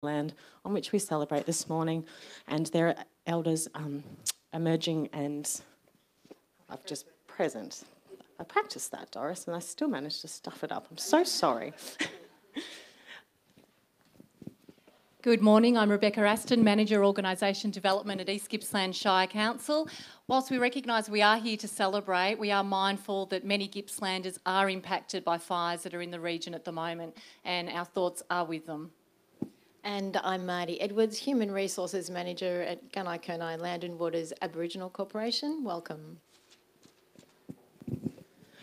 land on which we celebrate this morning, and there are elders emerging and I've just present. I practiced that, Doris, and I still managed to stuff it up. I'm so sorry. Good morning, I'm Rebecca Aston, Manager Organisation Development at East Gippsland Shire Council. Whilst we recognise we are here to celebrate, we are mindful that many Gippslanders are impacted by fires that are in the region at the moment, and our thoughts are with them. And I'm Marty Edwards, Human Resources Manager at Gunai Land and Waters Aboriginal Corporation. Welcome.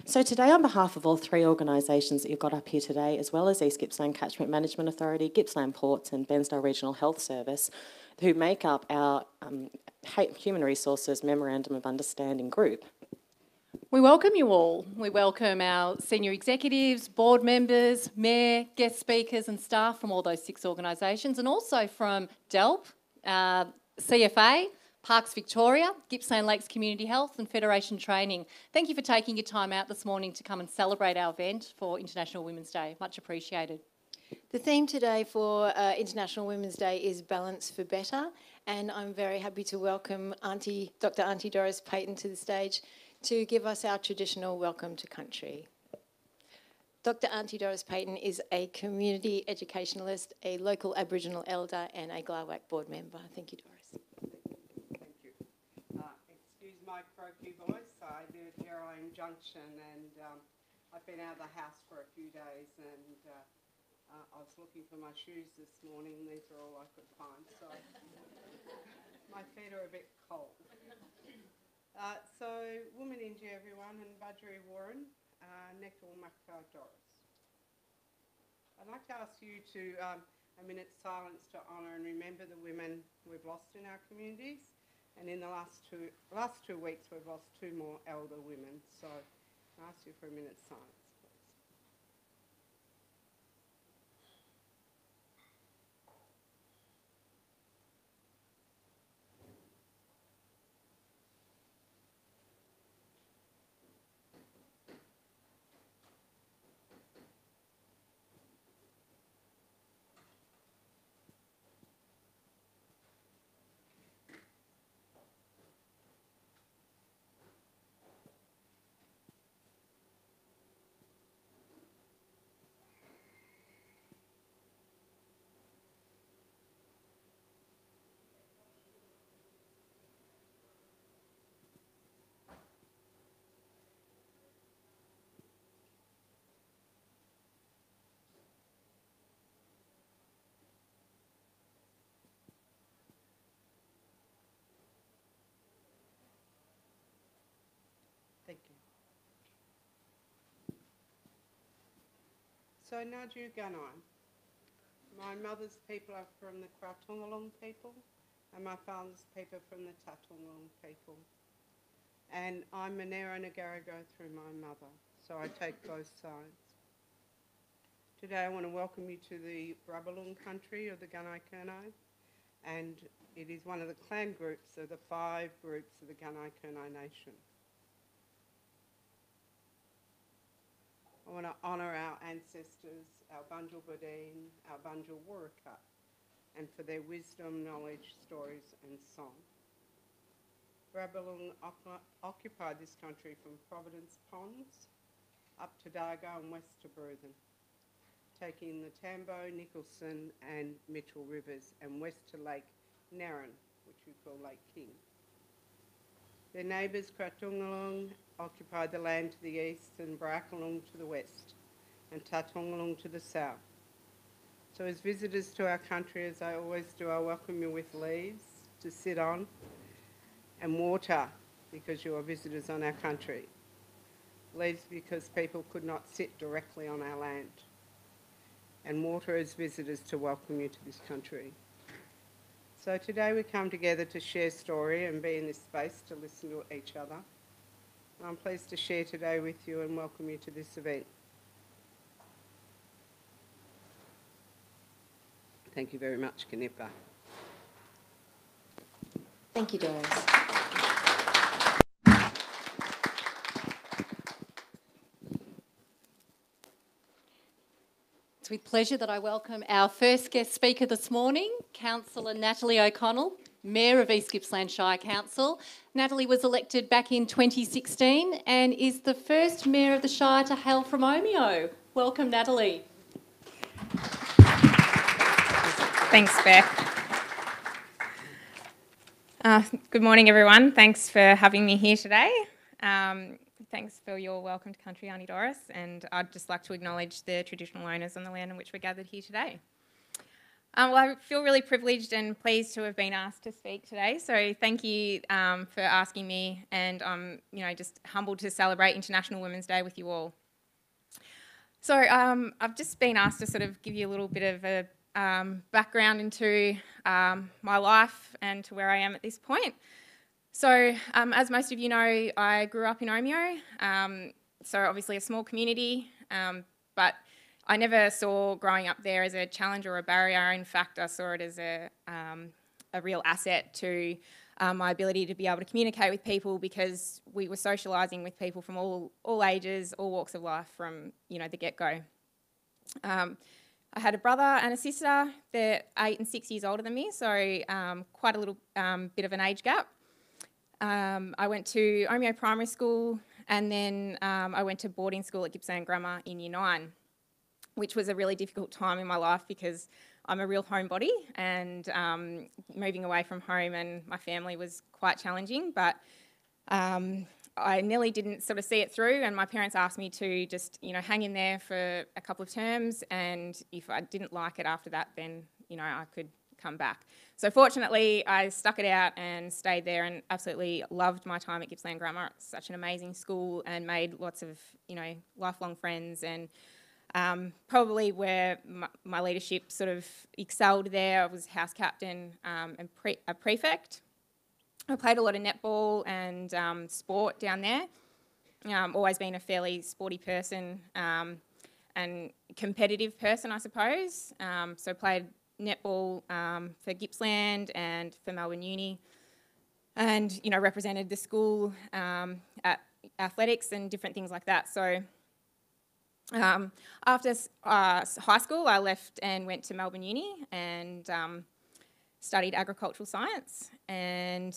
So today, on behalf of all three organisations that you've got up here today, as well as East Gippsland Catchment Management Authority, Gippsland Ports and Bairnsdale Regional Health Service, who make up our Human Resources Memorandum of Understanding group. We welcome you all. We welcome our senior executives, board members, mayor, guest speakers and staff from all those 6 organisations, and also from DELWP, CFA, Parks Victoria, Gippsland Lakes Community Health and Federation Training. Thank you for taking your time out this morning to come and celebrate our event for International Women's Day. Much appreciated. The theme today for International Women's Day is Balance for Better, and I'm very happy to welcome Dr. Auntie Doris Payton to the stage to give us our traditional welcome to country. Dr. Auntie Doris Payton is a community educationalist, a local Aboriginal elder and a GLAWAC board member. Thank you, Doris. My croaky voice. I live at Geraldine Junction and I've been out of the house for a few days and I was looking for my shoes this morning. These are all I could find, so my feet are a bit cold. So, Woman India everyone, and Budgery Warren, Nekal Makka Doris. I'd like to ask you to a minute's silence to honour and remember the women we've lost in our communities. And in the last two weeks, we've lost 2 more elder women. So I ask you for a minute's silence, please. Thank you. So Naju Gunai. My mother's people are from the Kratungalung people and my father's people from the Tatungalung people. And I'm Monero Nagarago through my mother, so I take both sides. Today I want to welcome you to the Brubbalung country of the Gunai Kurnai, and it is one of the clan groups of the 5 groups of the Gunai Kurnai Nation. I want to honour our ancestors, our Bunjil Bodine, our Bunjil Waraka, and for their wisdom, knowledge, stories and song. Brubbalung occupied this country from Providence Ponds up to Dargo and west to Bruthen, taking the Tambo, Nicholson and Mitchell rivers and west to Lake Narran, which we call Lake King. Their neighbours, Kratungalung, occupied the land to the east and Brakalung to the west and Tatungalung to the south. So as visitors to our country, as I always do, I welcome you with leaves to sit on and water because you are visitors on our country. Leaves because people could not sit directly on our land. And water as visitors to welcome you to this country. So today we come together to share story and be in this space to listen to each other. And I'm pleased to share today with you and welcome you to this event. Thank you very much, Kanipa. Thank you, Doris. It's with pleasure that I welcome our first guest speaker this morning, Councillor Natalie O'Connell, Mayor of East Gippsland Shire Council. Natalie was elected back in 2016 and is the first Mayor of the Shire to hail from Omeo. Welcome, Natalie. Thanks, Beth. Good morning, everyone. Thanks for having me here today. Thanks for your welcome to country, Auntie Doris, and I'd just like to acknowledge the traditional owners on the land on which we're gathered here today. Well, I feel really privileged and pleased to have been asked to speak today, so thank you for asking me, and I'm just humbled to celebrate International Women's Day with you all. So I've just been asked to sort of give you a little bit of a background into my life and to where I am at this point. So as most of you know, I grew up in Omeo, so obviously a small community, but I never saw growing up there as a challenge or a barrier. In fact, I saw it as a real asset to my ability to be able to communicate with people, because we were socialising with people from all ages, all walks of life from the get-go. I had a brother and a sister. They're 8 and 6 years older than me, so quite a little bit of an age gap. I went to Omeo Primary School, and then I went to boarding school at Gippsland Grammar in Year 9, which was a really difficult time in my life because I'm a real homebody, and moving away from home and my family was quite challenging, but I nearly didn't sort of see it through, and my parents asked me to just hang in there for a couple of terms, and if I didn't like it after that, then I could come back. So fortunately, I stuck it out and stayed there and absolutely loved my time at Gippsland Grammar. It's such an amazing school and made lots of, lifelong friends, and probably where my leadership sort of excelled there. I was house captain and a prefect. I played a lot of netball and sport down there. Always been a fairly sporty person and competitive person, I suppose. So played netball for Gippsland and for Melbourne Uni, and represented the school at athletics and different things like that. So after high school, I left and went to Melbourne Uni and studied agricultural science, and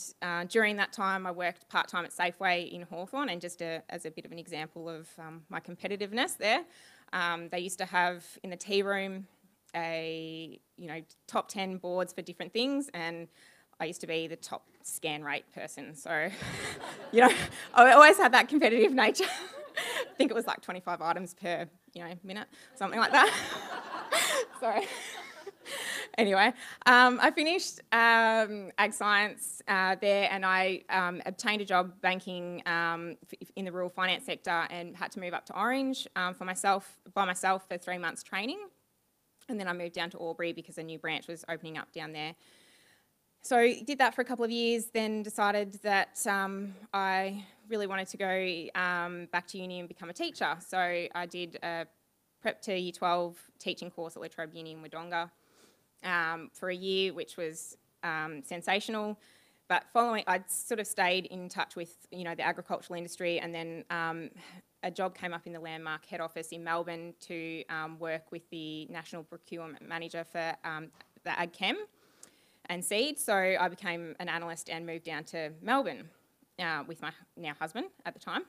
during that time I worked part-time at Safeway in Hawthorn, and just as a bit of an example of my competitiveness there, they used to have in the tea room top 10 boards for different things, and I used to be the top scan rate person, so I always had that competitive nature. I think it was like 25 items per minute, something like that. Sorry. Anyway, I finished ag science there, and I obtained a job banking in the rural finance sector, and had to move up to Orange by myself for 3 months training. And then I moved down to Albury because a new branch was opening up down there. So did that for a couple of years, then decided that I really wanted to go back to uni and become a teacher. So I did a prep to Year 12 teaching course at La Trobe Uni in Wodonga for a year, which was sensational. But following, I'd sort of stayed in touch with the agricultural industry, and then a job came up in the Landmark head office in Melbourne to work with the National Procurement Manager for the Ag Chem and Seed. So I became an analyst and moved down to Melbourne with my now husband at the time.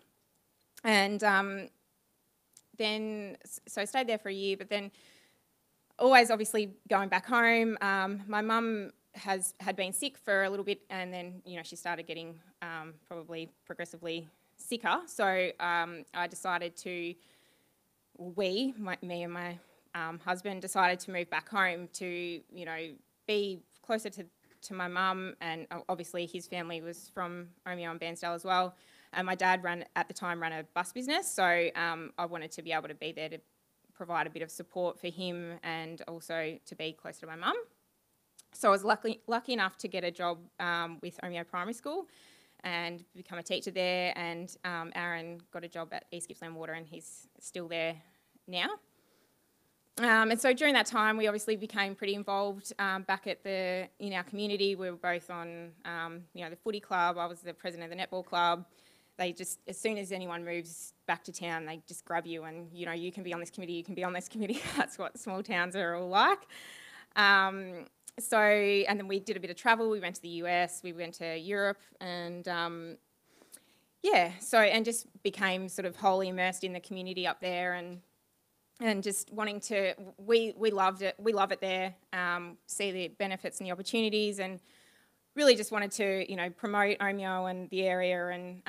And then, so I stayed there for a year, but then always obviously going back home. My mum had been sick for a little bit, and then, she started getting probably progressively sicker, so I decided to, me and my husband decided to move back home to, be closer to my mum, and obviously his family was from Omeo and Bairnsdale as well, and my dad at the time ran a bus business, so I wanted to be able to be there to provide a bit of support for him and also to be closer to my mum. So I was lucky enough to get a job with Omeo Primary School and become a teacher there, and Aaron got a job at East Gippsland Water, and he's still there now. And so during that time, we obviously became pretty involved back in our community. We were both on, the footy club. I was the president of the netball club. they just, as soon as anyone moves back to town, they just grab you and, you know, you can be on this committee, you can be on this committee. That's what small towns are all like. And then we did a bit of travel. We went to the US, we went to Europe, and and just became sort of wholly immersed in the community up there, and just wanting to, we loved it. We love it there, see the benefits and the opportunities, and really just wanted to, you know, promote Omeo and the area, and,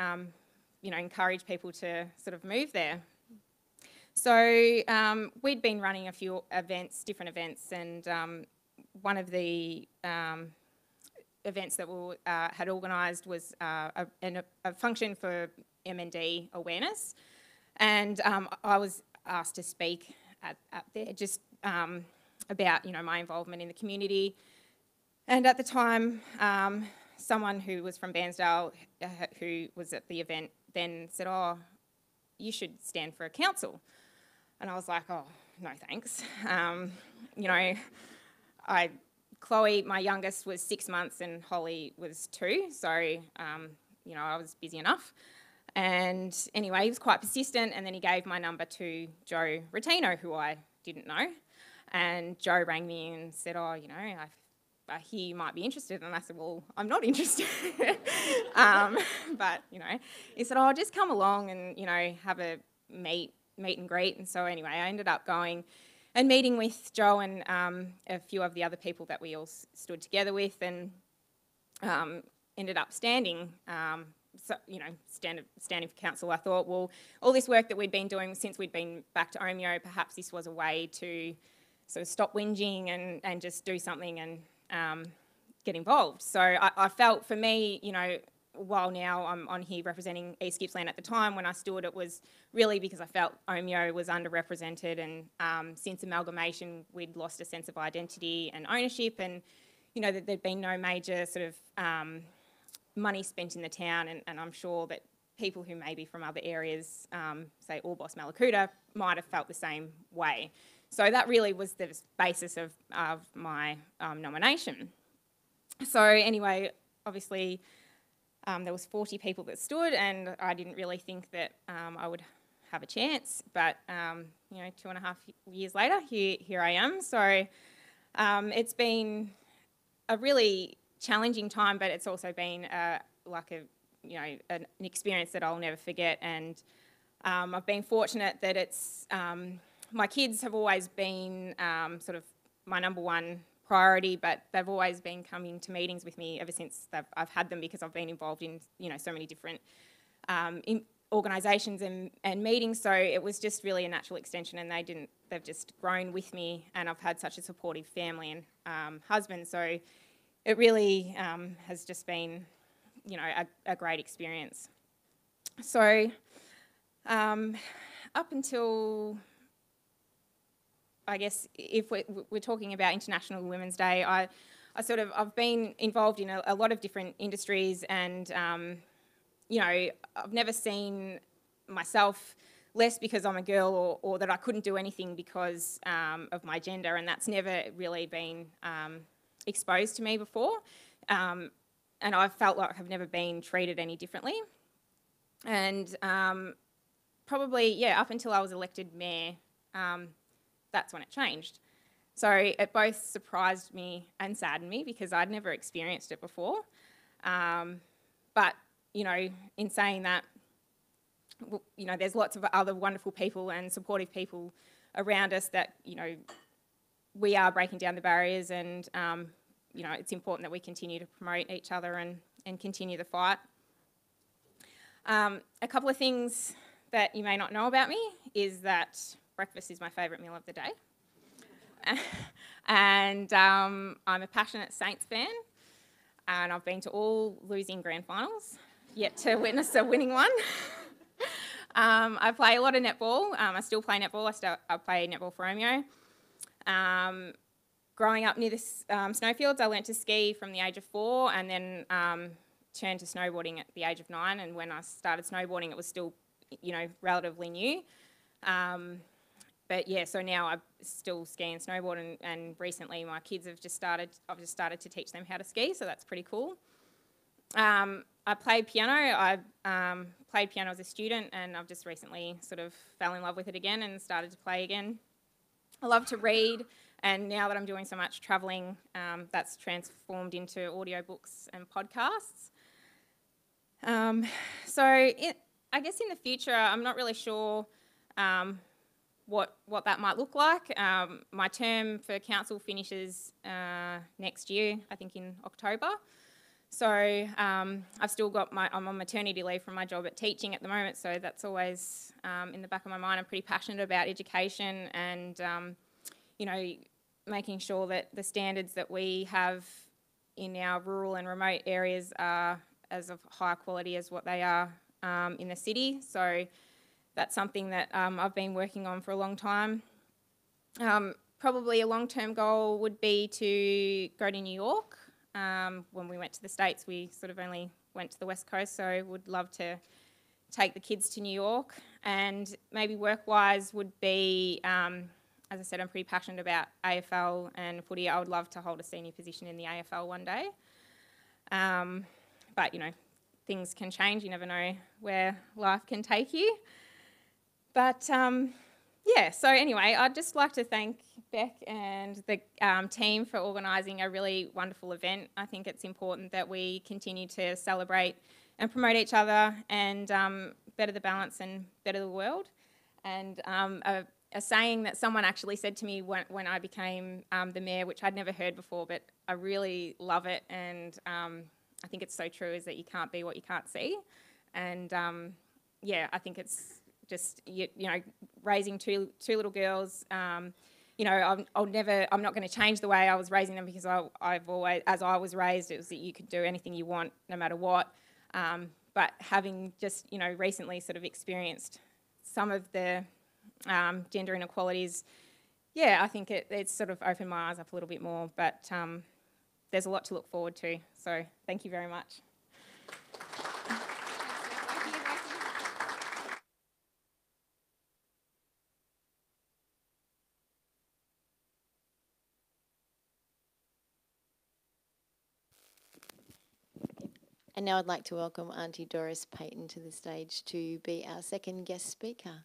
you know, encourage people to sort of move there. So we'd been running a few events, different events, and one of the events that we had organised was a function for MND awareness, and I was asked to speak at there just about, you know, my involvement in the community. And at the time, someone who was from Bairnsdale, who was at the event, then said, "Oh, you should stand for a council." And I was like, "Oh, no thanks." You know, Chloe, my youngest, was 6 months and Holly was 2, so, you know, I was busy enough. And anyway, he was quite persistent, and then he gave my number to Joe Rotino, who I didn't know. And Joe rang me and said, "Oh, you know, I hear you might be interested." And I said, "Well, I'm not interested." But, you know, he said, "Oh, just come along and, you know, have a meet and greet." And so anyway, I ended up going and meeting with Joe and a few of the other people that we all stood together with, and ended up standing. So, you know, standing for council. I thought, well, all this work that we'd been doing since we'd been back to Omeo, perhaps this was a way to sort of stop whinging and just do something and get involved. So I felt, for me, you know, while now I'm on here representing East Gippsland, at the time when I stood, it was really because I felt Omeo was underrepresented, and since amalgamation we'd lost a sense of identity and ownership, and, you know, that there'd been no major sort of money spent in the town, and I'm sure that people who may be from other areas, say Orbost, Mallacoota, might have felt the same way. So that really was the basis of my nomination. So anyway, obviously there was 40 people that stood, and I didn't really think that I would have a chance, but you know, 2.5 years later, here I am. So it's been a really challenging time, but it's also been you know, an experience that I'll never forget. And I've been fortunate that it's my kids have always been sort of my number one priority, but they've always been coming to meetings with me ever since I've had them, because I've been involved in, you know, so many different organisations and meetings. So it was just really a natural extension, and they've just grown with me, and I've had such a supportive family and husband. So it really has just been, you know, a great experience. So up until, I guess, if we're talking about International Women's Day, I've been involved in a lot of different industries, and you know, I've never seen myself less because I'm a girl, or that I couldn't do anything because of my gender, and that's never really been exposed to me before, and I've felt like I've never been treated any differently. And probably, yeah, up until I was elected mayor, that's when it changed. So it both surprised me and saddened me, because I'd never experienced it before. But, you know, in saying that, you know, there's lots of other wonderful people and supportive people around us that, you know, we are breaking down the barriers, and, you know, it's important that we continue to promote each other and continue the fight. A couple of things that you may not know about me is that breakfast is my favourite meal of the day. And I'm a passionate Saints fan, and I've been to all losing grand finals, yet to witness a winning one. I play a lot of netball. I still play netball. I play netball for Omeo. Growing up near the snowfields, I learnt to ski from the age of 4, and then turned to snowboarding at the age of 9. And when I started snowboarding, it was still, you know, relatively new. But yeah, so now I still ski and snowboard, and recently my kids have I've just started to teach them how to ski, so that's pretty cool. I played piano. I played piano as a student, and I've just recently sort of fell in love with it again and started to play again. I love to read, and now that I'm doing so much travelling, that's transformed into audiobooks and podcasts. I guess in the future, I'm not really sure what that might look like. My term for council finishes next year, I think in October. So I've still got I'm on maternity leave from my job at teaching at the moment, so that's always in the back of my mind. I'm pretty passionate about education and, making sure that the standards that we have in our rural and remote areas are as of high quality as what they are in the city. So that's something that I've been working on for a long time. Probably a long-term goal would be to go to New York. When we went to the States, we sort of only went to the West Coast, so would love to take the kids to New York. And maybe work-wise would be, as I said, I'm pretty passionate about AFL and footy. I would love to hold a senior position in the AFL one day. But, things can change. You never know where life can take you. But, so anyway, I'd just like to thank Beth and the team for organising a really wonderful event. I think it's important that we continue to celebrate and promote each other and better the balance and better the world. And a saying that someone actually said to me when I became the mayor, which I'd never heard before, but I really love it, and I think it's so true, is that you can't be what you can't see. And I think it's just, raising two little girls, I'm not going to change the way I was raising them, because I've always, as I was raised, it was that you could do anything you want, no matter what. But having just, recently sort of experienced some of the gender inequalities, I think it's sort of opened my eyes up a little bit more. But there's a lot to look forward to. So thank you very much. And now I'd like to welcome Auntie Doris Payton to the stage to be our second guest speaker.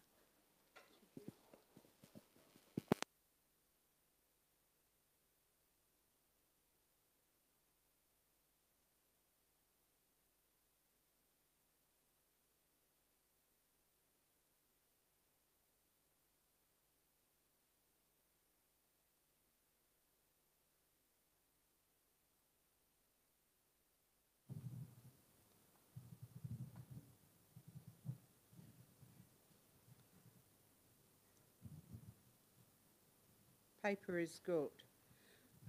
Paper is good.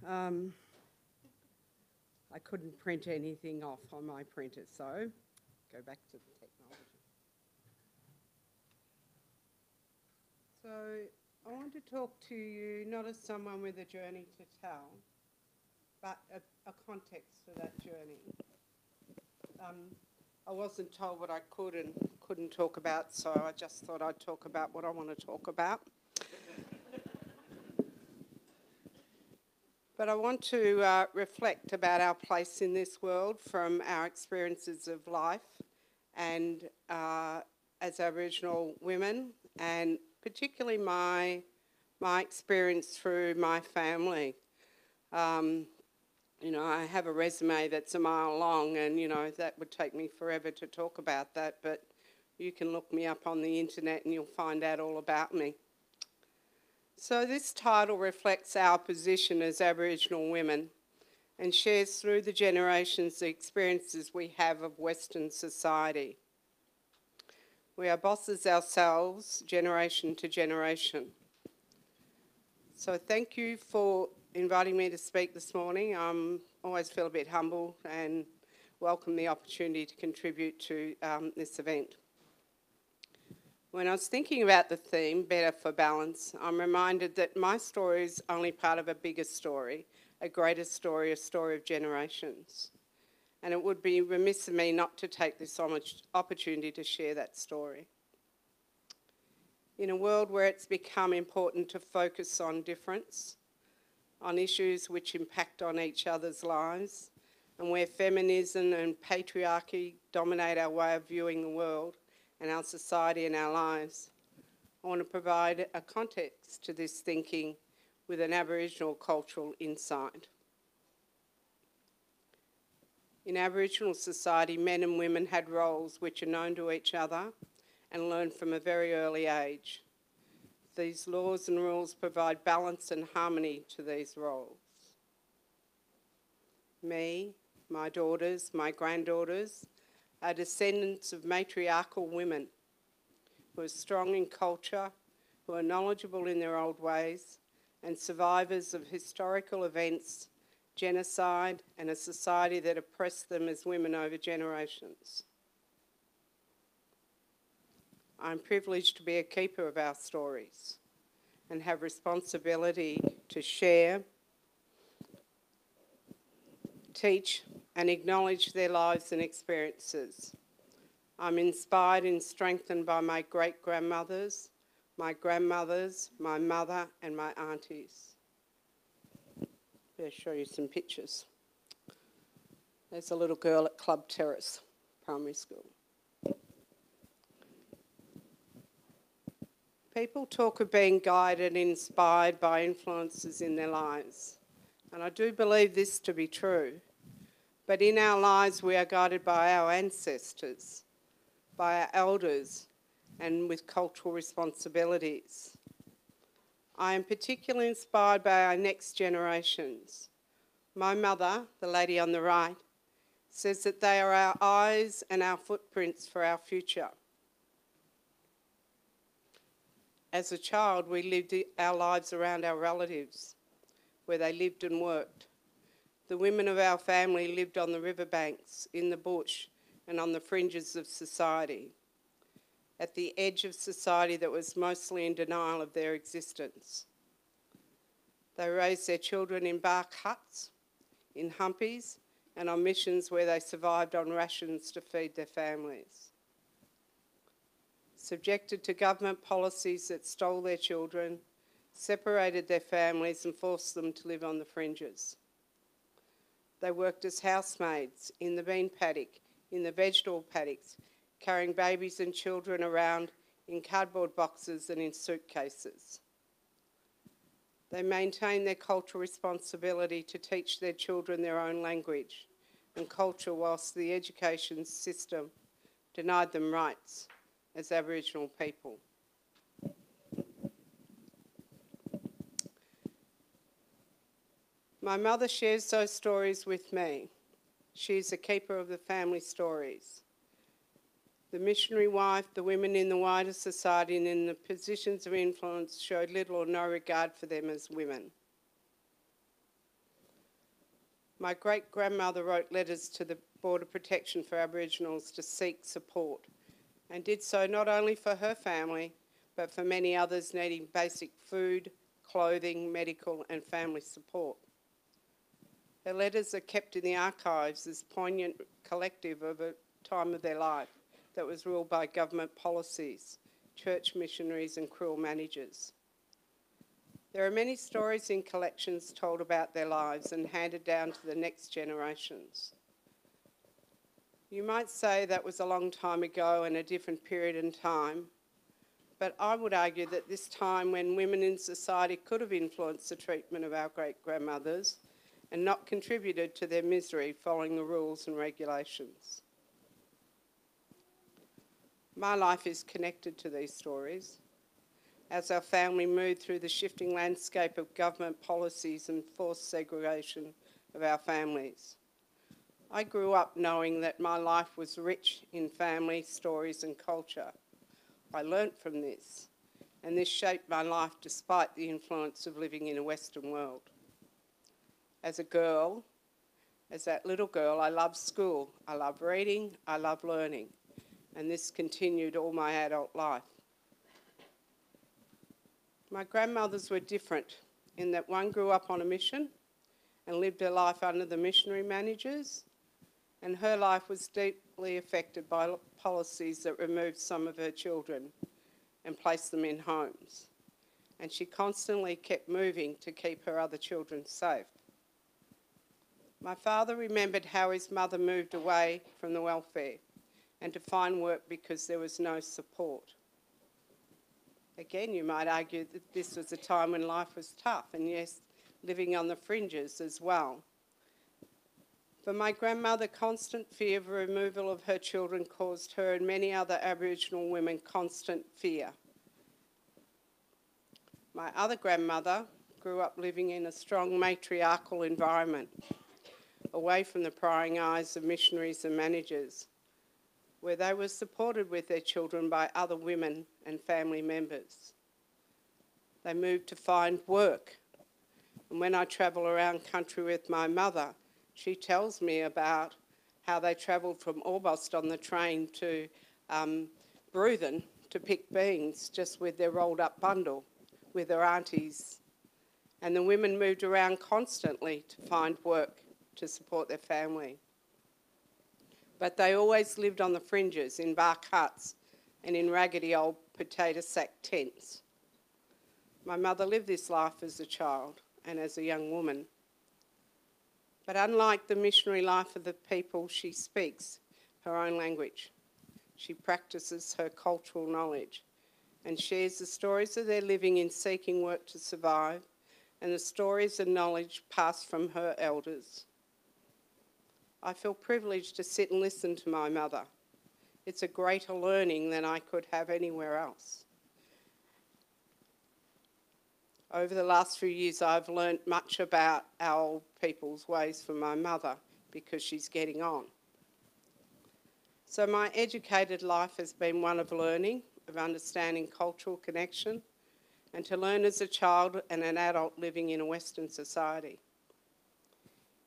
I couldn't print anything off on my printer, so go back to the technology. So I want to talk to you not as someone with a journey to tell, but a context for that journey. I wasn't told what I could and couldn't talk about, so I just thought I'd talk about what I want to talk about. But I want to reflect about our place in this world from our experiences of life and as Aboriginal women, and particularly my experience through my family. I have a resume that's a mile long, and, that would take me forever to talk about that, but you can look me up on the internet and you'll find out all about me. So this title reflects our position as Aboriginal women and shares through the generations the experiences we have of Western society. We are bosses ourselves, generation to generation. So thank you for inviting me to speak this morning. I always feel a bit humble and welcome the opportunity to contribute to this event. When I was thinking about the theme, Better for Balance, I'm reminded that my story is only part of a bigger story, a greater story, a story of generations. And it would be remiss of me not to take this opportunity to share that story. In a world where it's become important to focus on difference, on issues which impact on each other's lives, and where feminism and patriarchy dominate our way of viewing the world and our society and our lives, I want to provide a context to this thinking with an Aboriginal cultural insight. In Aboriginal society, men and women had roles which are known to each other and learned from a very early age. These laws and rules provide balance and harmony to these roles. Me, my daughters, my granddaughters are descendants of matriarchal women who are strong in culture, who are knowledgeable in their old ways, and survivors of historical events, genocide, and a society that oppressed them as women over generations. I'm privileged to be a keeper of our stories and have responsibility to share, teach, and acknowledge their lives and experiences. I'm inspired and strengthened by my great-grandmothers, my grandmothers, my mother, and my aunties. I'll show you some pictures. There's a little girl at Club Terrace Primary School. People talk of being guided and inspired by influences in their lives, and I do believe this to be true. But in our lives, we are guided by our ancestors, by our elders, and with cultural responsibilities. I am particularly inspired by our next generations. My mother, the lady on the right, says that they are our eyes and our footprints for our future. As a child, we lived our lives around our relatives, where they lived and worked. The women of our family lived on the riverbanks, in the bush, and on the fringes of society, at the edge of society that was mostly in denial of their existence. They raised their children in bark huts, in humpies, and on missions where they survived on rations to feed their families. Subjected to government policies that stole their children, separated their families and forced them to live on the fringes. They worked as housemaids in the bean paddock, in the vegetable paddocks, carrying babies and children around in cardboard boxes and in suitcases. They maintained their cultural responsibility to teach their children their own language and culture whilst the education system denied them rights as Aboriginal people. My mother shares those stories with me. She is a keeper of the family stories. The missionary wife, the women in the wider society and in the positions of influence showed little or no regard for them as women. My great-grandmother wrote letters to the Border Protection for Aboriginals to seek support, and did so not only for her family, but for many others needing basic food, clothing, medical and family support. Her letters are kept in the archives as poignant collective of a time of their life that was ruled by government policies, church missionaries and cruel managers. There are many stories in collections told about their lives and handed down to the next generations. You might say that was a long time ago and a different period in time, but I would argue that this time when women in society could have influenced the treatment of our great-grandmothers and not contributed to their misery following the rules and regulations. My life is connected to these stories. As our family moved through the shifting landscape of government policies and forced segregation of our families. I grew up knowing that my life was rich in family, stories and culture. I learnt from this, and this shaped my life despite the influence of living in a Western world. As a girl, as that little girl, I loved school. I loved reading, I loved learning, and this continued all my adult life. My grandmothers were different in that one grew up on a mission and lived her life under the missionary managers, and her life was deeply affected by policies that removed some of her children and placed them in homes. And she constantly kept moving to keep her other children safe. My father remembered how his mother moved away from the welfare and to find work because there was no support. Again, you might argue that this was a time when life was tough, and yes, living on the fringes as well. For my grandmother, constant fear of removal of her children caused her and many other Aboriginal women constant fear. My other grandmother grew up living in a strong matriarchal environment, away from the prying eyes of missionaries and managers, where they were supported with their children by other women and family members. They moved to find work. And when I travel around country with my mother, she tells me about how they travelled from Orbost on the train to Bruthen to pick beans just with their rolled up bundle with their aunties. And the women moved around constantly to find work to support their family. But they always lived on the fringes in bark huts and in raggedy old potato sack tents. My mother lived this life as a child and as a young woman. But unlike the missionary life of the people, she speaks her own language. She practices her cultural knowledge and shares the stories of their living in seeking work to survive and the stories and knowledge passed from her elders. I feel privileged to sit and listen to my mother. It's a greater learning than I could have anywhere else. Over the last few years, I've learnt much about our old people's ways from my mother because she's getting on. So my educated life has been one of learning, of understanding cultural connection, and to learn as a child and an adult living in a Western society.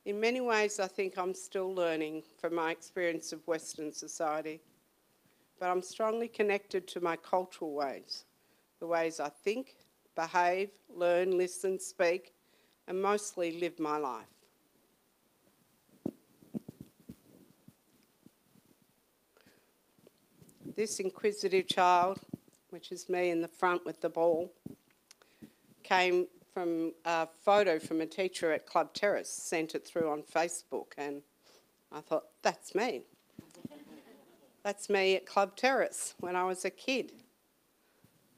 In many ways, I think I'm still learning from my experience of Western society, but I'm strongly connected to my cultural ways, the ways I think, behave, learn, listen, speak, and mostly live my life. This inquisitive child, which is me in the front with the ball, came from a photo from a teacher at Club Terrace, sent it through on Facebook, and I thought, that's me. That's me at Club Terrace when I was a kid.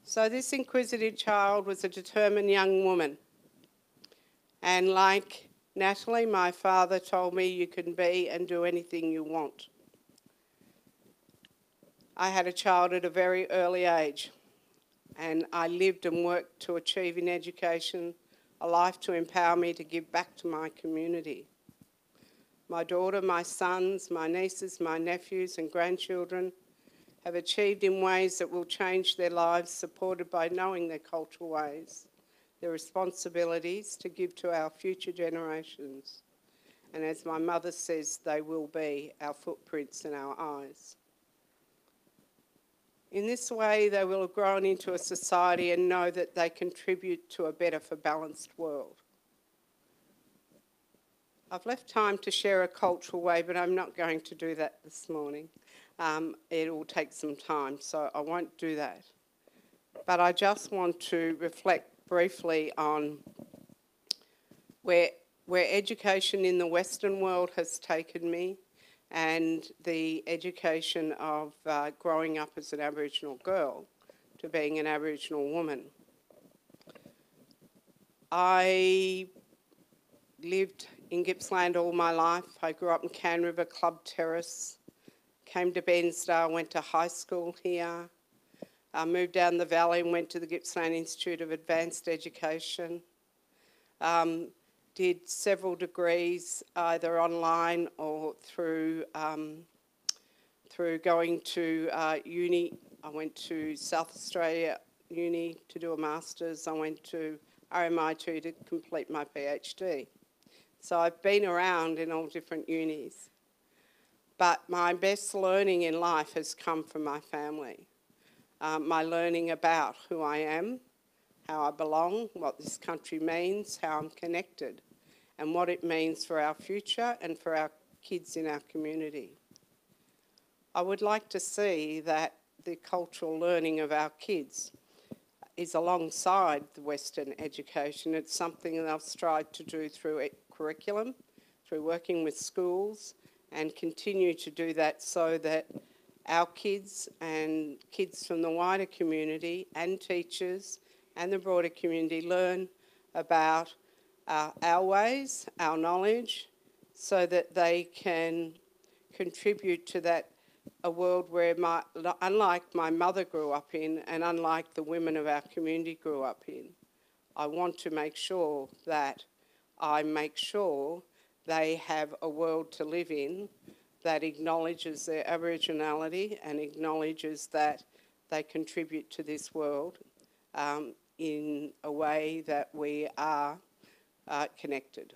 So this inquisitive child was a determined young woman. And like Natalie, my father told me you can be and do anything you want. I had a child at a very early age, and I lived and worked to achieve in education a life to empower me to give back to my community. My daughter, my sons, my nieces, my nephews and grandchildren have achieved in ways that will change their lives, supported by knowing their cultural ways, their responsibilities to give to our future generations. And as my mother says, they will be our footprints in our eyes. In this way, they will have grown into a society and know that they contribute to a better, for balanced world. I've left time to share a cultural way, but I'm not going to do that this morning. It will take some time, so I won't do that. But I just want to reflect briefly on where education in the Western world has taken me and the education of growing up as an Aboriginal girl to being an Aboriginal woman. I lived in Gippsland all my life. I grew up in Can River, Club Terrace, came to Bairnsdale, went to high school here, moved down the valley and went to the Gippsland Institute of Advanced Education. Did several degrees either online or through going to uni. I went to South Australia Uni to do a master's. I went to RMIT to complete my PhD. So I've been around in all different unis. But my best learning in life has come from my family. My learning about who I am, how I belong, what this country means, how I'm connected, and what it means for our future and for our kids in our community. I would like to see that the cultural learning of our kids is alongside the Western education. It's something that I've strived to do through curriculum, through working with schools, and continue to do that so that our kids and kids from the wider community and teachers and the broader community learn about our ways, our knowledge, so that they can contribute to that, a world where, unlike my mother grew up in and unlike the women of our community grew up in, I want to make sure that they have a world to live in that acknowledges their Aboriginality and acknowledges that they contribute to this world in a way that we are connected.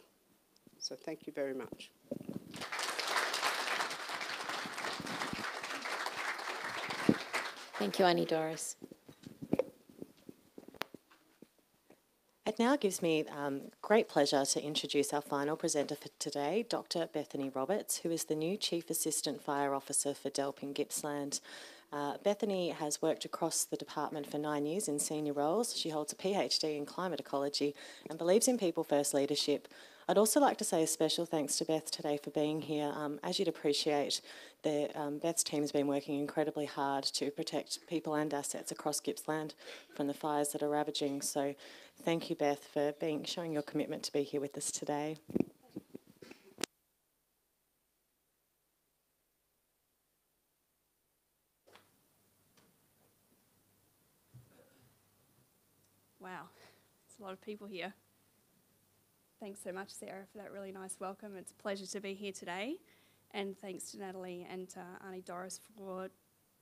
So thank you very much. Thank you, Auntie Doris. It now gives me great pleasure to introduce our final presenter for today, Dr. Bethany Roberts, who is the new Chief Assistant Fire Officer for DELWP in Gippsland. Bethany has worked across the department for 9 years in senior roles. She holds a PhD in climate ecology and believes in people first leadership. I'd also like to say a special thanks to Beth today for being here. As you'd appreciate, Beth's team has been working incredibly hard to protect people and assets across Gippsland from the fires that are ravaging. So thank you, Beth, for showing your commitment to be here with us today. Wow, there's a lot of people here. Thanks so much, Sarah, for that really nice welcome. It's a pleasure to be here today. And thanks to Natalie and Auntie Doris for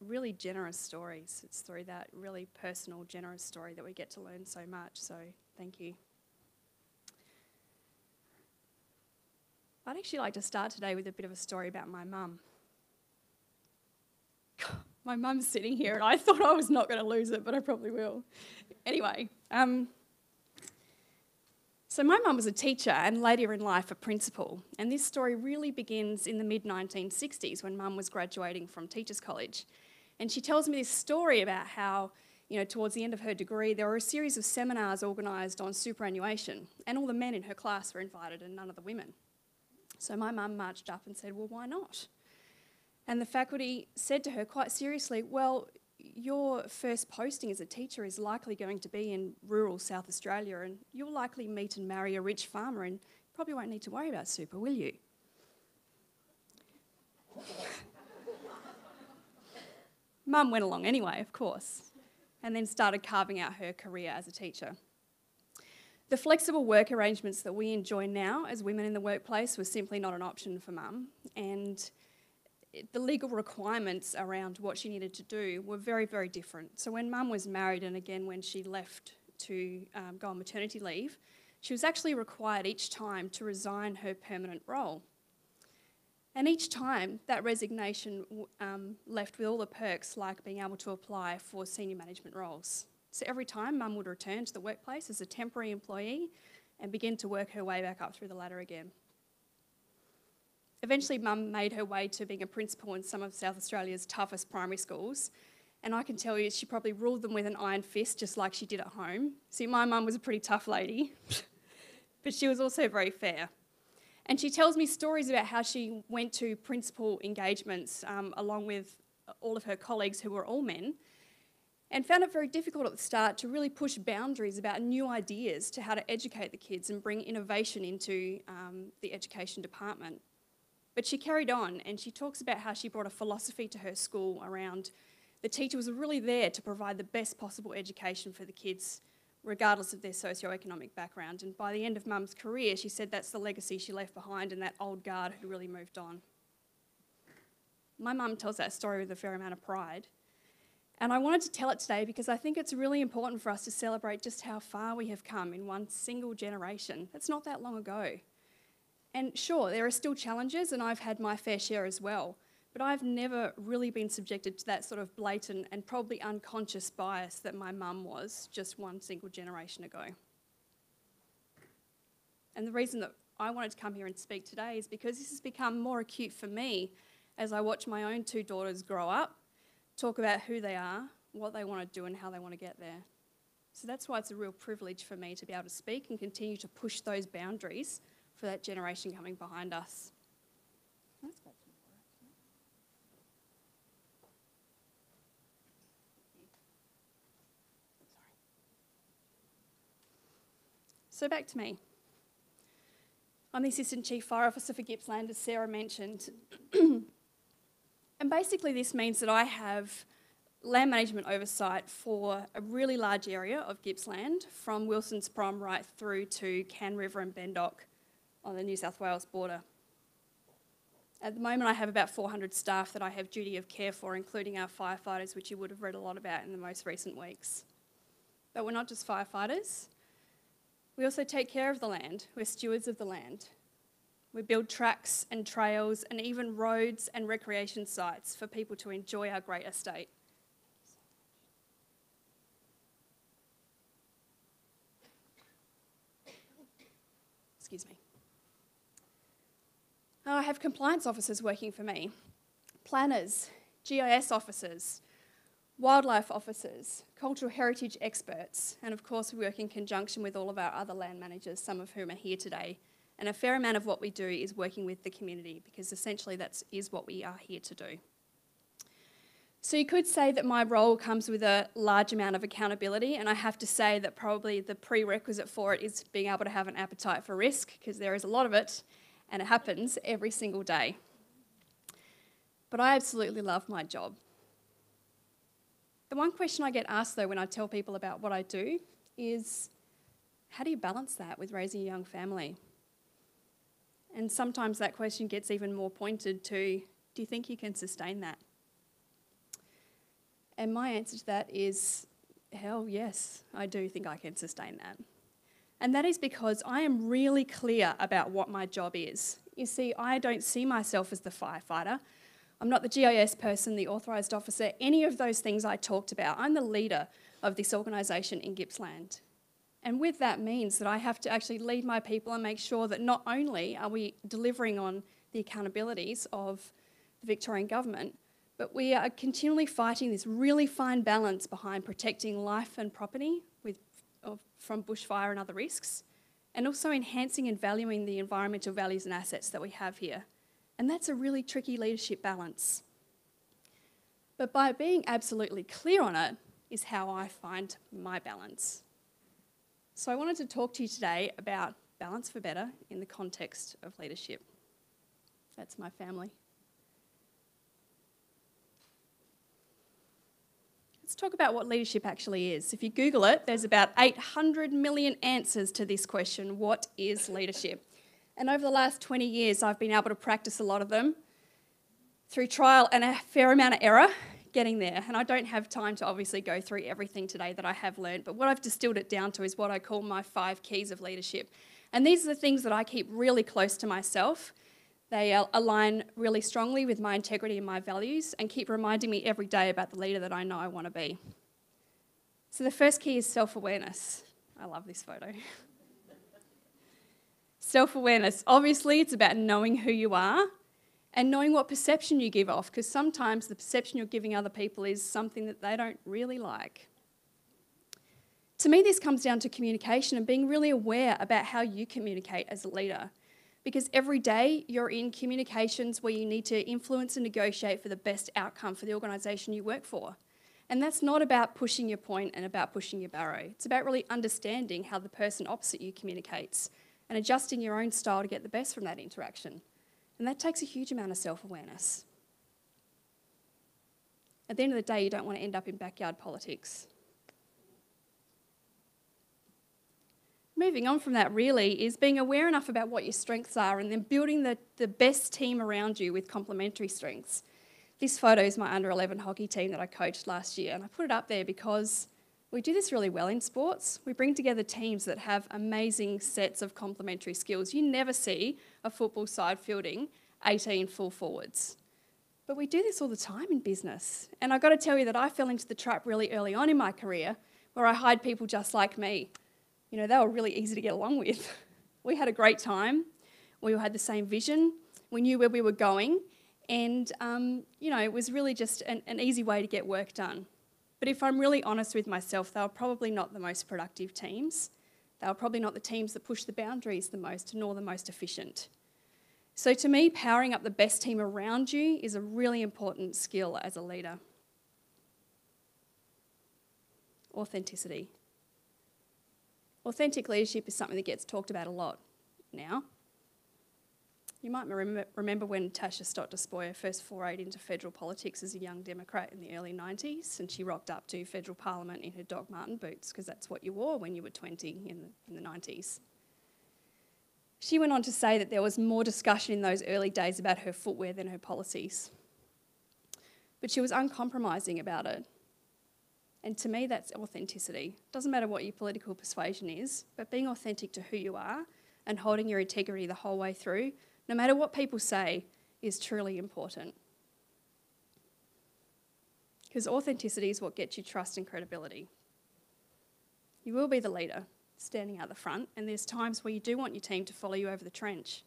really generous stories. It's through that really personal, generous story that we get to learn so much. So thank you. I'd actually like to start today with a bit of a story about my mum. My mum's sitting here and I thought I was not going to lose it, but I probably will. Anyway, so my mum was a teacher and later in life a principal, and this story really begins in the mid-1960s when Mum was graduating from Teachers College. And she tells me this story about how, towards the end of her degree, there were a series of seminars organised on superannuation, and all the men in her class were invited and none of the women. So my mum marched up and said, well, why not? And the faculty said to her quite seriously, well, your first posting as a teacher is likely going to be in rural South Australia, and you'll likely meet and marry a rich farmer and probably won't need to worry about super, will you? Mum went along anyway, of course, and then started carving out her career as a teacher. The flexible work arrangements that we enjoy now as women in the workplace was simply not an option for Mum, and the legal requirements around what she needed to do were very, very different. So when Mum was married, and again when she left to go on maternity leave, she was actually required each time to resign her permanent role. And each time that resignation left with all the perks, like being able to apply for senior management roles. So every time Mum would return to the workplace as a temporary employee and begin to work her way back up through the ladder again. Eventually, Mum made her way to being a principal in some of South Australia's toughest primary schools, and I can tell you she probably ruled them with an iron fist, just like she did at home. See, my mum was a pretty tough lady, but she was also very fair. And she tells me stories about how she went to principal engagements along with all of her colleagues who were all men, and found it very difficult at the start to really push boundaries about new ideas to how to educate the kids and bring innovation into the education department. But she carried on, and she talks about how she brought a philosophy to her school around the teacher was really there to provide the best possible education for the kids, regardless of their socio-economic background. And by the end of Mum's career, she said that's the legacy she left behind, and that old guard had really moved on. My mum tells that story with a fair amount of pride. And I wanted to tell it today because I think it's really important for us to celebrate just how far we have come in one single generation. It's not that long ago. And sure, there are still challenges, and I've had my fair share as well, but I've never really been subjected to that sort of blatant and probably unconscious bias that my mum was just one single generation ago. And the reason that I wanted to come here and speak today is because this has become more acute for me as I watch my own two daughters grow up, talk about who they are, what they want to do and how they want to get there. So that's why it's a real privilege for me to be able to speak and continue to push those boundaries for that generation coming behind us. So back to me. I'm the Assistant Chief Fire Officer for Gippsland, as Sarah mentioned. And basically this means that I have land management oversight for a really large area of Gippsland, from Wilson's Prom right through to Can River and Bendock on the New South Wales border. At the moment I have about 400 staff that I have duty of care for, including our firefighters, which you would have read a lot about in the most recent weeks. But we're not just firefighters. We also take care of the land. We're stewards of the land. We build tracks and trails and even roads and recreation sites for people to enjoy our great estate. Excuse me. I have compliance officers working for me, planners, GIS officers, wildlife officers, cultural heritage experts, and of course we work in conjunction with all of our other land managers, some of whom are here today. And a fair amount of what we do is working with the community, because essentially that is what we are here to do. So you could say that my role comes with a large amount of accountability, and I have to say that probably the prerequisite for it is being able to have an appetite for risk, because there is a lot of it, and it happens every single day. But I absolutely love my job. The one question I get asked, though, when I tell people about what I do is, how do you balance that with raising a young family? And sometimes that question gets even more pointed to, do you think you can sustain that? And my answer to that is, hell yes, I do think I can sustain that. And that is because I am really clear about what my job is. You see, I don't see myself as the firefighter. I'm not the GIS person, the authorised officer, any of those things I talked about. I'm the leader of this organisation in Gippsland. And with that means that I have to actually lead my people and make sure that not only are we delivering on the accountabilities of the Victorian government, but we are continually fighting this really fine balance behind protecting life and property from bushfire and other risks, and also enhancing and valuing the environmental values and assets that we have here. And that's a really tricky leadership balance. But by being absolutely clear on it is how I find my balance. So I wanted to talk to you today about balance for better in the context of leadership. That's my family. Let's talk about what leadership actually is. If you Google it, there's about 800 million answers to this question, what is leadership? And over the last 20 years, I've been able to practice a lot of them through trial and a fair amount of error getting there. And I don't have time to obviously go through everything today that I have learned, but what I've distilled it down to is what I call my 5 keys of leadership. And these are the things that I keep really close to myself. They align really strongly with my integrity and my values and keep reminding me every day about the leader that I know I want to be. So the first key is self-awareness. I love this photo. Self-awareness. Obviously, it's about knowing who you are and knowing what perception you give off, because sometimes the perception you're giving other people is something that they don't really like. To me, this comes down to communication and being really aware about how you communicate as a leader, because every day you're in communications where you need to influence and negotiate for the best outcome for the organisation you work for. And that's not about pushing your point and about pushing your barrow. It's about really understanding how the person opposite you communicates and adjusting your own style to get the best from that interaction. And that takes a huge amount of self-awareness. At the end of the day, you don't want to end up in backyard politics. Moving on from that really is being aware enough about what your strengths are and then building the best team around you with complementary strengths. This photo is my under-11 hockey team that I coached last year, and I put it up there because we do this really well in sports. We bring together teams that have amazing sets of complementary skills. You never see a football side fielding 18 full forwards. But we do this all the time in business. And I've got to tell you that I fell into the trap really early on in my career where I hired people just like me. You know, they were really easy to get along with. We had a great time. We all had the same vision. We knew where we were going. And, you know, it was really just an easy way to get work done. But if I'm really honest with myself, they were probably not the most productive teams They were probably not the teams that pushed the boundaries the most, nor the most efficient. So to me, powering up the best team around you is a really important skill as a leader. Authenticity. Authentic leadership is something that gets talked about a lot now. You might remember when Tasha Stott Despoja first forayed into federal politics as a young Democrat in the early 90s, and she rocked up to federal parliament in her Doc Marten boots, because that's what you wore when you were 20 in the 90s. She went on to say that there was more discussion in those early days about her footwear than her policies. But she was uncompromising about it. And to me, that's authenticity. Doesn't matter what your political persuasion is, but being authentic to who you are and holding your integrity the whole way through, no matter what people say, is truly important. Because authenticity is what gets you trust and credibility. You will be the leader, standing out the front, and there's times where you do want your team to follow you over the trench.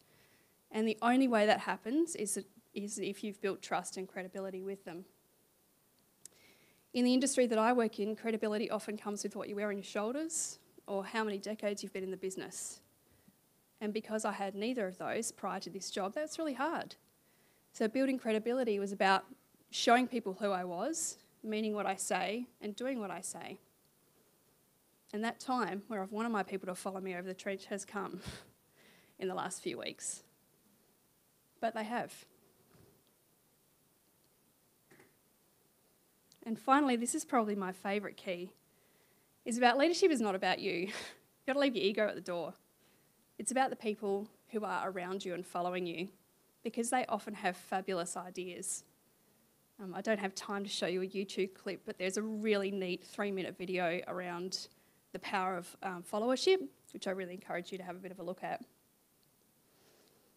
And the only way that happens is if you've built trust and credibility with them. In the industry that I work in, credibility often comes with what you wear on your shoulders or how many decades you've been in the business. And because I had neither of those prior to this job, that's really hard. So building credibility was about showing people who I was, meaning what I say, and doing what I say. And that time where I've wanted my people to follow me over the trench has come in the last few weeks. But they have. And finally, this is probably my favourite key, is about leadership is not about you. You've got to leave your ego at the door. It's about the people who are around you and following you, because they often have fabulous ideas. I don't have time to show you a YouTube clip, but there's a really neat 3-minute video around the power of followership, which I really encourage you to have a bit of a look at.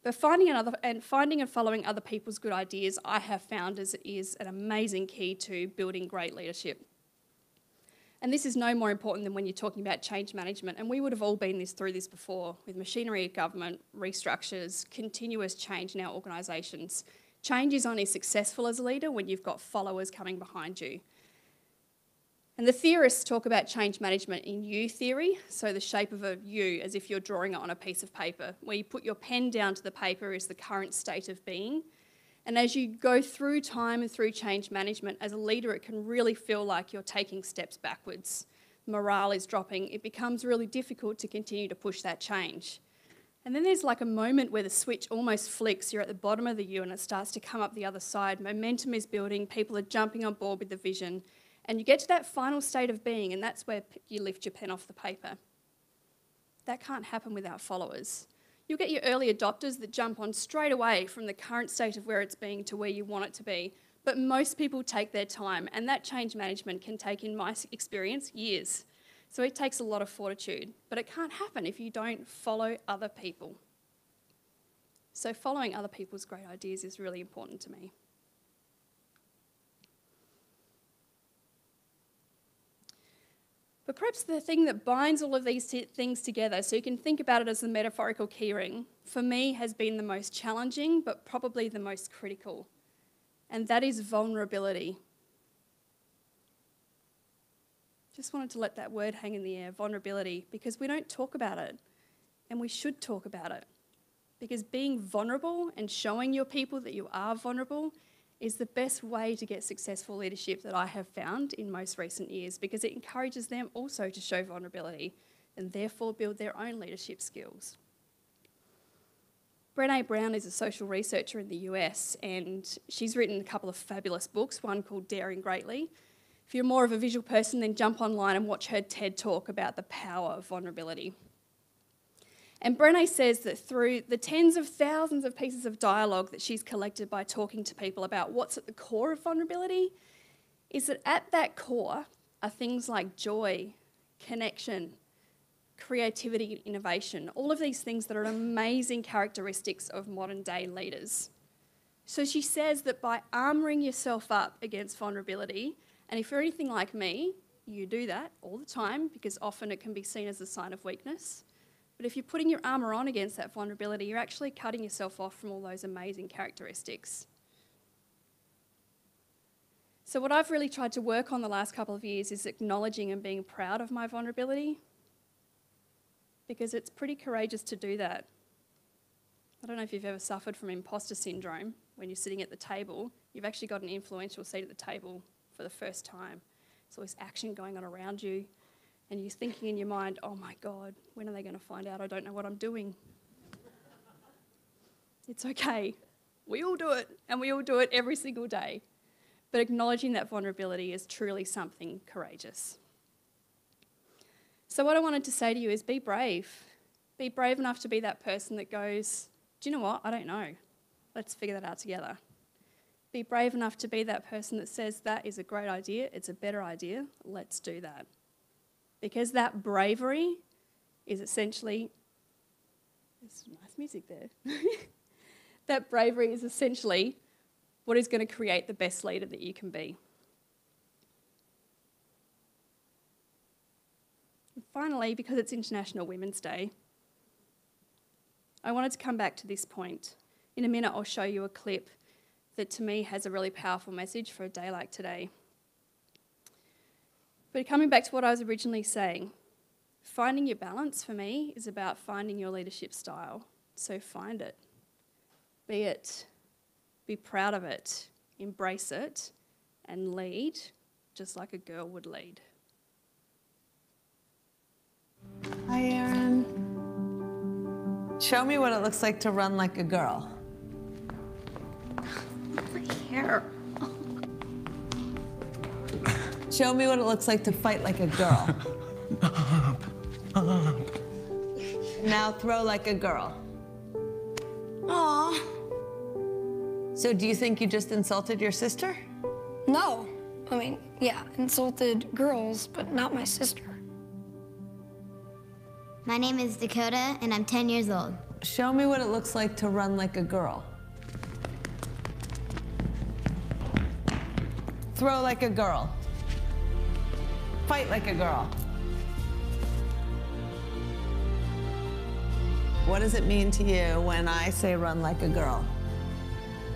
But finding and following other people's good ideas, I have found is an amazing key to building great leadership. And this is no more important than when you're talking about change management. And we would have all been through this before with machinery of government, restructures, continuous change in our organisations. Change is only successful as a leader when you've got followers coming behind you. And the theorists talk about change management in U theory, so the shape of a U as if you're drawing it on a piece of paper. Where you put your pen down to the paper is the current state of being. And as you go through time and through change management, as a leader, it can really feel like you're taking steps backwards. Morale is dropping. It becomes really difficult to continue to push that change. And then there's like a moment where the switch almost flicks. You're at the bottom of the U and it starts to come up the other side. Momentum is building. People are jumping on board with the vision. And you get to that final state of being, and that's where you lift your pen off the paper. That can't happen without followers. You'll get your early adopters that jump on straight away from the current state of where it's being to where you want it to be. But most people take their time, and that change management can take, in my experience, years. So it takes a lot of fortitude, but it can't happen if you don't follow other people. So following other people's great ideas is really important to me. But perhaps the thing that binds all of these things together, so you can think about it as the metaphorical keyring, for me has been the most challenging, but probably the most critical. And that is vulnerability. Just wanted to let that word hang in the air, vulnerability, because we don't talk about it, and we should talk about it. Because being vulnerable and showing your people that you are vulnerable is the best way to get successful leadership that I have found in most recent years, because it encourages them also to show vulnerability and therefore build their own leadership skills. Brené Brown is a social researcher in the US, and she's written a couple of fabulous books, one called Daring Greatly. If you're more of a visual person, then jump online and watch her TED talk about the power of vulnerability. And Brené says that through the tens of thousands of pieces of dialogue that she's collected by talking to people about what's at the core of vulnerability, is that at that core are things like joy, connection, creativity, and innovation, all of these things that are amazing characteristics of modern day leaders. So she says that by armouring yourself up against vulnerability, and if you're anything like me, you do that all the time because often it can be seen as a sign of weakness. But if you're putting your armour on against that vulnerability, you're actually cutting yourself off from all those amazing characteristics. So what I've really tried to work on the last couple of years is acknowledging and being proud of my vulnerability. because it's pretty courageous to do that. I don't know if you've ever suffered from imposter syndrome when you're sitting at the table. You've actually got an influential seat at the table for the first time. There's all this action going on around you, and you're thinking in your mind, oh my God, when are they going to find out I don't know what I'm doing? It's okay. We all do it, and we all do it every single day. But acknowledging that vulnerability is truly something courageous. So what I wanted to say to you is be brave. Be brave enough to be that person that goes, do you know what? I don't know. Let's figure that out together. Be brave enough to be that person that says that is a great idea, it's a better idea, let's do that. Because that bravery is essentially, there's some nice music there. That bravery is essentially what is going to create the best leader that you can be. And finally, because it's International Women's Day, I wanted to come back to this point. In a minute, I'll show you a clip that to me has a really powerful message for a day like today. But coming back to what I was originally saying, finding your balance for me is about finding your leadership style. So find it. Be it. Be proud of it. Embrace it. And lead just like a girl would lead. Hi, Erin. Show me what it looks like to run like a girl. My hair. Show me what it looks like to fight like a girl. Now throw like a girl. Aw. So do you think you just insulted your sister? No. I mean, yeah, insulted girls, but not my sister. My name is Dakota, and I'm 10 years old. Show me what it looks like to run like a girl. Throw like a girl. Fight like a girl. What does it mean to you when I say run like a girl?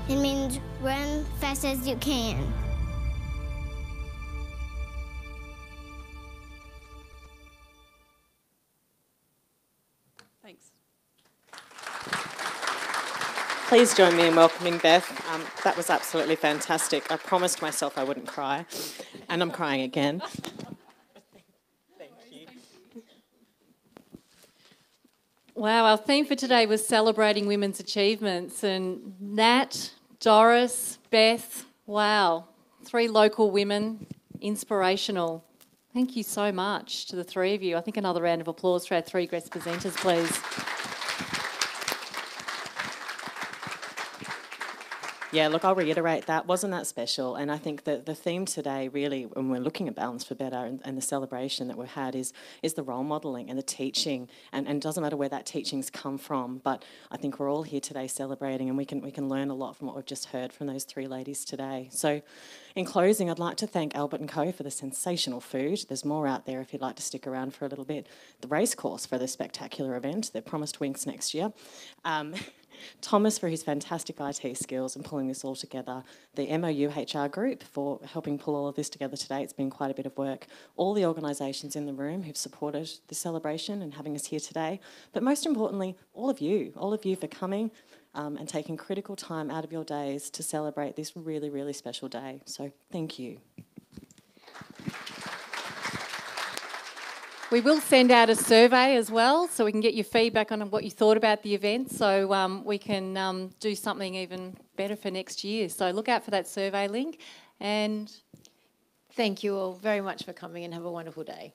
It means run fast as you can. Thanks. Please join me in welcoming Beth. That was absolutely fantastic. I promised myself I wouldn't cry, and I'm crying again. Thank you. Wow, our theme for today was celebrating women's achievements, and Nat, Doris, Beth, wow, 3 local women, inspirational. Thank you so much to the 3 of you. I think another round of applause for our 3 guest presenters, please. Yeah, look, I'll reiterate that. Wasn't that special? And I think that the theme today, really, when we're looking at Balance for Better and the celebration that we've had is the role modelling and the teaching. And it doesn't matter where that teaching's come from, but I think we're all here today celebrating, and we can learn a lot from what we've just heard from those 3 ladies today. So in closing, I'd like to thank Albert & Co for the sensational food. There's more out there if you'd like to stick around for a little bit. The racecourse for the spectacular event. They've promised winks next year. Thomas for his fantastic IT skills and pulling this all together, the MOU HR group for helping pull all of this together today. It's been quite a bit of work. All the organisations in the room who've supported the celebration and having us here today. But most importantly, all of you for coming and taking critical time out of your days to celebrate this really, really special day. So thank you. We will send out a survey as well, so we can get your feedback on what you thought about the event, so we can do something even better for next year. So look out for that survey link, and Thank you all very much for coming, and have a wonderful day.